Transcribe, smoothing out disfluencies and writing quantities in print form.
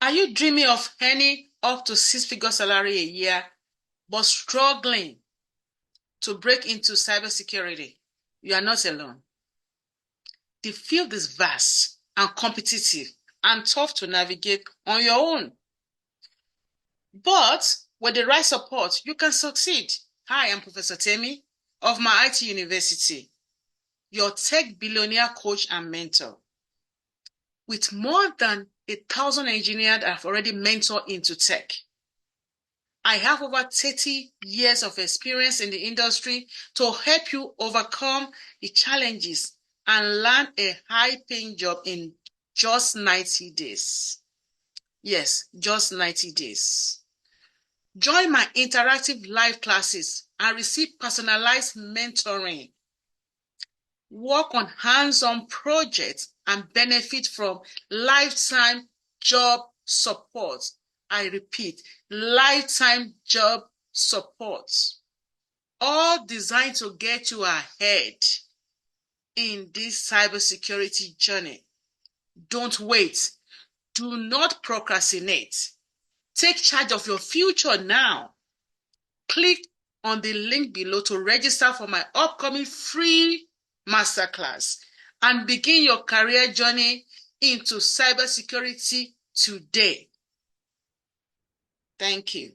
Are you dreaming of earning up to six-figure salary a year, but struggling to break into cybersecurity? You are not alone. The field is vast and competitive and tough to navigate on your own. But with the right support, you can succeed. Hi, I'm Professor Temi of my IT University, your tech billionaire coach and mentor. With more than 1,000 engineers I've already mentored into tech, I have over 30 years of experience in the industry to help you overcome the challenges and land a high-paying job in just 90 days. Yes, just 90 days. Join my interactive live classes and receive personalized mentoring. Work on hands-on projects and benefit from lifetime job support. I repeat, lifetime job support. All designed to get you ahead in this cybersecurity journey. Don't wait. Do not procrastinate. Take charge of your future now. Click on the link below to register for my upcoming free masterclass and begin your career journey into cybersecurity today. Thank you.